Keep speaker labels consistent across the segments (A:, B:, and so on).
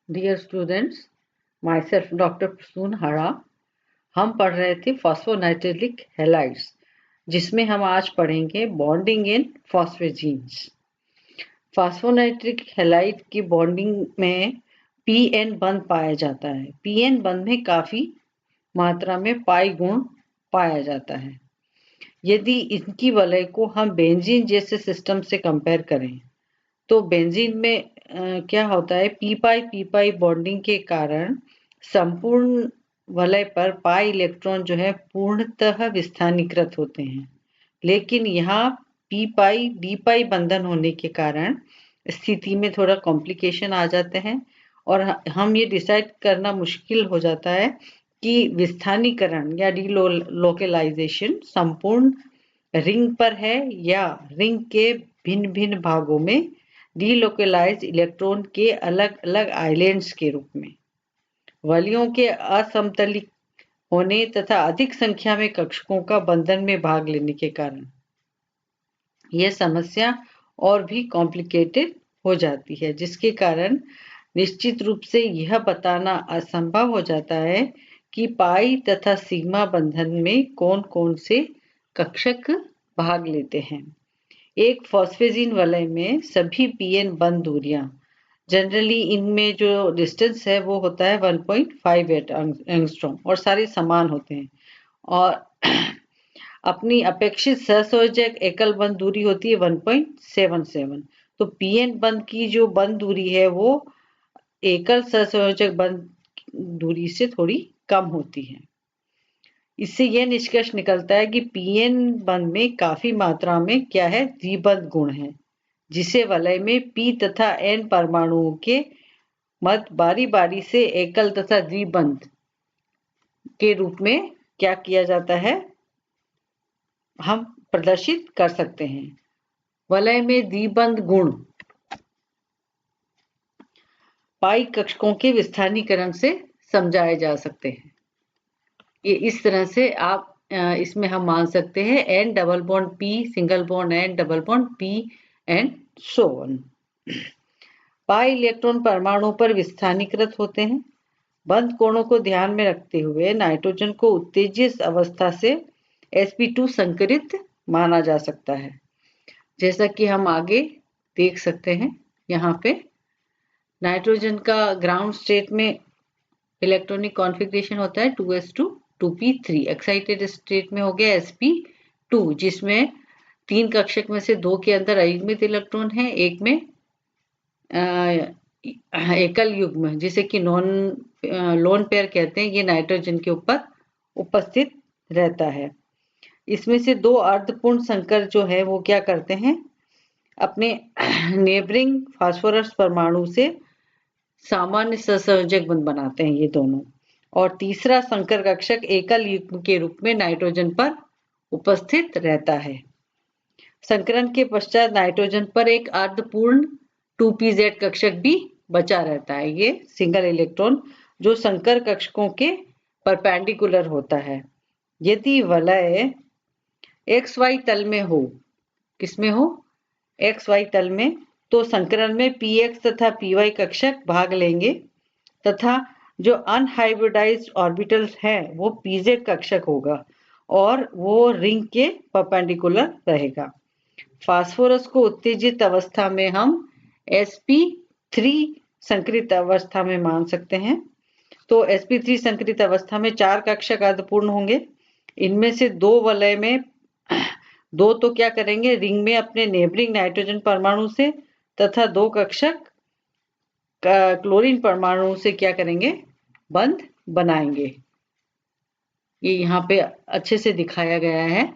A: Dear students, myself doctor Prasoon Hara. हम पढ़ रहे थे फॉस्फोनाइट्रिलिक हैलाइड्स, जिसमें हम आज पढ़ेंगे बॉन्डिंग इन फॉस्फेजीन्स। फॉस्फोनाइट्रिक हैलाइड की बॉन्डिंग में पीएन बंध पाया जाता है। पीएन बंध में काफी मात्रा में पाई गुण पाया जाता है। यदि इनकी वलय को हम बेंजीन जैसे सिस्टम से कंपेयर करें तो बेंजीन में क्या होता है, पी पाई बॉन्डिंग के कारण संपूर्ण वलय पर पाई इलेक्ट्रॉन जो है पूर्णतः विस्थानीकृत होते हैं, लेकिन यहाँ पी पाई डी पाई बंधन होने के कारण स्थिति में थोड़ा कॉम्प्लिकेशन आ जाते हैं और हम ये डिसाइड करना मुश्किल हो जाता है कि विस्थानीकरण या डीलोकेलाइजेशन संपूर्ण रिंग पर है या रिंग के भिन्न भिन्न भागों में डीलोकेलाइज इलेक्ट्रॉन के अलग अलग आइलैंड्स के रूप में। वलयों के असमतलित होने तथा अधिक संख्या में कक्षकों का बंधन में भाग लेने के कारण यह समस्या और भी कॉम्प्लिकेटेड हो जाती है, जिसके कारण निश्चित रूप से यह बताना असंभव हो जाता है कि पाई तथा सिग्मा बंधन में कौन कौन से कक्षक भाग लेते हैं। एक फॉस्फेजीन वलय में सभी पीएन बंध दूरियां जनरली इनमें जो डिस्टेंस है वो होता है 1.58 एंगस्ट्रॉम और सारे समान होते हैं और अपनी अपेक्षित सहसंयोजक एकल बंध दूरी होती है 1.77। तो पीएन बंध की जो बंध दूरी है वो एकल सहसंयोजक बंध दूरी से थोड़ी कम होती है। इससे यह निष्कर्ष निकलता है कि पीएन बंध में काफी मात्रा में क्या है, द्विबंध गुण है, जिसे वलय में पी तथा एन परमाणुओं के मध्य बारी बारी से एकल तथा द्विबंध के रूप में क्या किया जाता है, हम प्रदर्शित कर सकते हैं। वलय में द्विबंध गुण पाई कक्षकों के विस्थानीकरण से समझाए जा सकते हैं। ये इस तरह से आप इसमें हम मान सकते हैं N double bond P single bond N double bond P and so on. Pi electron परमाणु पर विस्थानीकृत होते हैं। बंध कोणों को ध्यान में रखते हुए नाइट्रोजन को उत्तेजित अवस्था से sp2 संकरित माना जा सकता है, जैसा कि हम आगे देख सकते हैं। यहाँ पे नाइट्रोजन का ग्राउंड स्टेट में इलेक्ट्रॉनिक कॉन्फ़िगरेशन होता है 2s2 2p3। एक्साइटेड स्टेट में हो गया sp2, जिसमें 3 कक्षक में से 2 के अंदर अयुग्मित इलेक्ट्रॉन है, एक में एकल युग्म जिसे कि लोन पेयर कहते हैं, ये नाइट्रोजन के ऊपर उपस्थित रहता है। इसमें से 2 अर्धपूर्ण संकर जो है वो क्या करते हैं, अपने नेबरिंग फास्फोरस परमाणु से सामान्य सहसंयोजक बंध बनाते हैं ये दोनों, और तीसरा संकर कक्षक एकल युग्म के रूप में नाइट्रोजन पर उपस्थित रहता है। संकरण के पश्चात नाइट्रोजन पर एक अर्धपूर्ण 2pz कक्षक भी बचा रहता है, ये सिंगल इलेक्ट्रॉन जो संकर कक्षकों के परपेंडिकुलर होता है। यदि वलय xy तल में हो, किसमें हो, xy तल में, तो संकरण में px तथा py कक्षक भाग लेंगे तथा जो अनहाइब्रिडाइज्ड ऑर्बिटल्स हैं वो pz कक्षक होगा और वो रिंग के परपेंडिकुलर रहेगा। फास्फोरस को उत्तेजित अवस्था में हम sp3 संकरित अवस्था में मान सकते हैं। तो sp3 संकरित अवस्था में 4 कक्षक अर्धपूर्ण होंगे। इनमें से 2 वलय में 2 तो क्या करेंगे, रिंग में अपने नेबरिंग नाइट्रोजन परमाणु से तथा 2 कक्षक क्लोरीन परमाणु से क्या करेंगे, बंध बनाएंगे। ये यहाँ पे अच्छे से दिखाया गया है।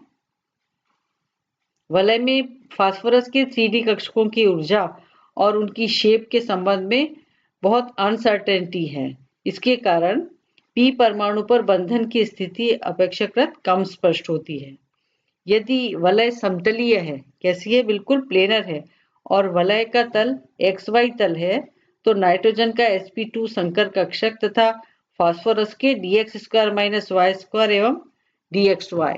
A: वलय में फास्फोरस के 3D कक्षकों की ऊर्जा और उनकी शेप के संबंध में बहुत अनसर्टेनिटी है। इसके कारण p परमाणु पर बंधन की स्थिति अपेक्षाकृत कम स्पष्ट होती है। यदि वलय समतलीय है, कैसी है, बिल्कुल प्लेनर है, और वलय का तल xy तल है, तो नाइट्रोजन का sp2 संकर कक्षक तथा फास्फोरस के dx² - y² एवं dxy,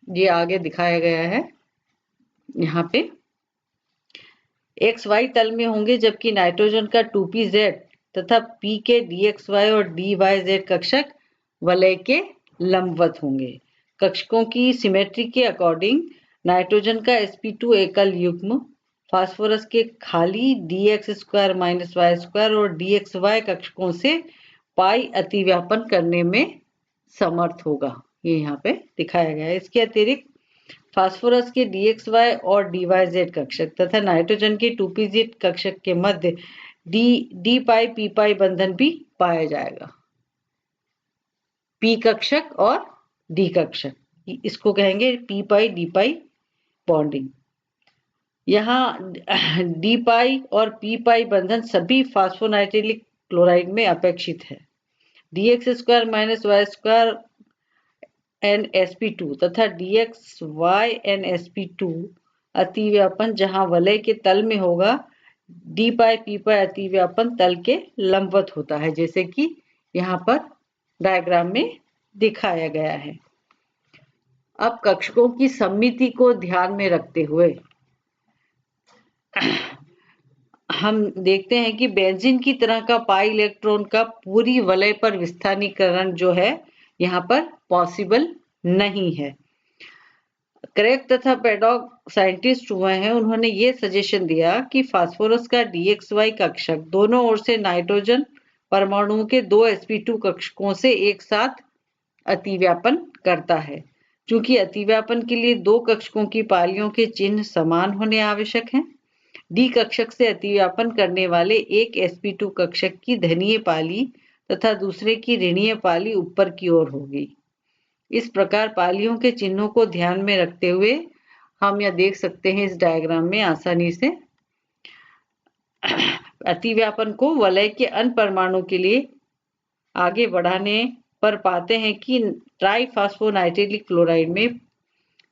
A: ये आगे दिखाया गया है। यहाँ पे xy तल में होंगे, जबकि नाइट्रोजन का 2pz तथा P के dxy और dyz कक्षक वलय के लंबवत होंगे। कक्षकों की सिमेट्री के अकॉर्डिंग नाइट्रोजन का sp2 एकल युग्म फास्फोरस के खाली dx² - y² और dxy कक्षकों से पाई अतिव्यापन करने में समर्थ होगा। ये यहाँ पे दिखाया गया है। इसके अतिरिक्त फास्फोरस के dxy और dyz कक्षक तथा नाइट्रोजन के 2pz कक्षक के मध्य d पाई p पाई बंधन भी पाया जाएगा। p कक्षक और d कक्षक, इसको कहेंगे p पाई d पाई बॉन्डिंग। यहाँ d पाई और p पाई बंधन सभी फास्फोनाइट्रिलिक क्लोराइड में अपेक्षित है। dx² - y² NsP2 तथा dxy NsP2 अतिव्यापन जहां वलय के तल में होगा, d पाई p पाई अतिव्यापन तल के लंबवत होता है, जैसे कि यहाँ पर डायग्राम में दिखाया गया है। अब कक्षकों की सममिति को ध्यान में रखते हुए हम देखते हैं कि बेंजीन की तरह का पाई इलेक्ट्रॉन का पूरी वलय पर विस्थानीकरण जो है यहाँ पर पॉसिबल नहीं है। क्रेग तथा पैडॉक साइंटिस्ट हुए हैं, उन्होंने ये सजेशन दिया कि फास्फोरस का dxy कक्षक दोनों ओर से नाइट्रोजन परमाणुओं के 2 sp2 कक्षकों से एक साथ अतिव्यापन करता है। चूंकि अतिव्यापन के लिए 2 कक्षकों की पालियों के चिन्ह समान होने आवश्यक हैं, डी कक्षक से अतिव्यापन करने वाले एक sp2 कक्षक की धनीय पाली तथा दूसरे की ऋणीय पाली ऊपर की ओर होगी। इस प्रकार पालियों के चिन्हों को ध्यान में रखते हुए हम यह देख सकते हैं इस डायग्राम में आसानी से अतिव्यापन को वलय के अन्य परमाणु के लिए आगे बढ़ाने पर पाते हैं कि ट्राइफास्फोनाइट्रिलिक क्लोराइड में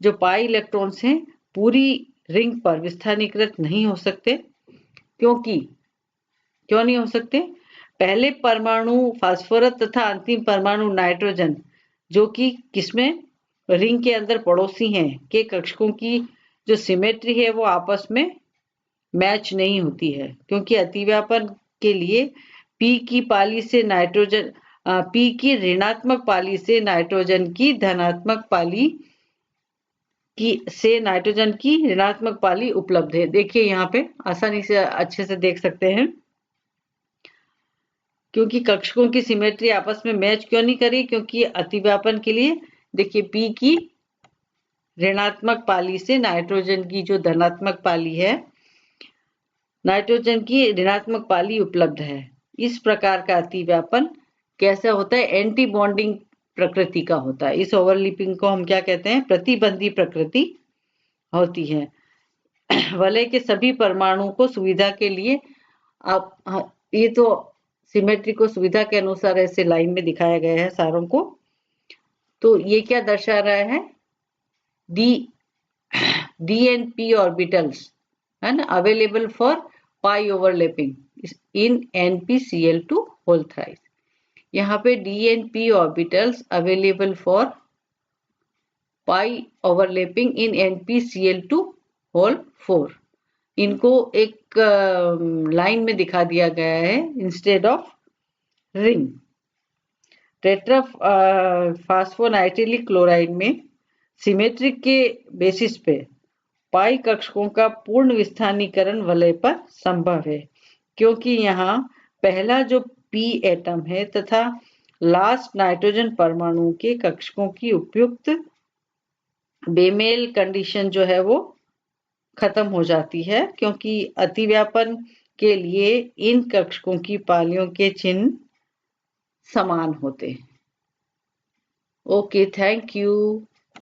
A: जो पाई इलेक्ट्रॉन्स हैं पूरी रिंग पर विस्थानीकृत नहीं हो सकते। क्यों नहीं हो सकते? पहले परमाणु फास्फोरस तथा अंतिम परमाणु नाइट्रोजन, जो कि किसमें रिंग के अंदर पड़ोसी हैं, के कक्षकों की जो सिमेट्री है वो आपस में मैच नहीं होती है, क्योंकि अतिव्यापन के लिए P की पाली से नाइट्रोजन P की ऋणात्मक पाली से नाइट्रोजन की धनात्मक पाली से नाइट्रोजन की ऋणात्मक पाली उपलब्ध है। देखिए यहाँ पे आसानी से अच्छे से देख सकते हैं, क्योंकि कक्षकों की सिमेट्री आपस में मैच क्यों नहीं करी, क्योंकि अतिव्यापन के लिए देखिए P की ऋणात्मक पाली से नाइट्रोजन की जो धनात्मक पाली है, नाइट्रोजन की ऋणात्मक पाली उपलब्ध है। इस प्रकार का अतिव्यापन कैसा होता है? एंटी बॉन्डिंग प्रकृति का होता है। इस ओवरलैपिंग को हम क्या कहते हैं? प्रतिबंधी प्रकृति होती है। वलय के सभी परमाणुओं को सुविधा के लिए आप ये तो सिमेट्री को सुविधा के अनुसार ऐसे लाइन में दिखाया गया है सारों को। तो ये क्या दर्शा रहा है? D and P ऑर्बिटल्स है ना, available for pi overlapping in NpCl2 whole thrice. यहाँ पे D and P orbitals available for pi overlapping in NpCl2 whole 4, इनको एक लाइन में दिखा दिया गया है instead of ring. Tetra phosphonitrilic chloride में सिमेट्रिक के बेसिस पे पाई कक्षकों का पूर्ण विस्थानीकरण वलय पर संभव है, क्योंकि यहाँ पहला जो P एटम है तथा लास्ट नाइट्रोजन परमाणु के कक्षकों की उपयुक्त बेमेल कंडीशन जो है वो खत्म हो जाती है, क्योंकि अतिव्यापन के लिए इन कक्षकों की पालियों के चिन्ह समान होते हैं। Okay, thank you.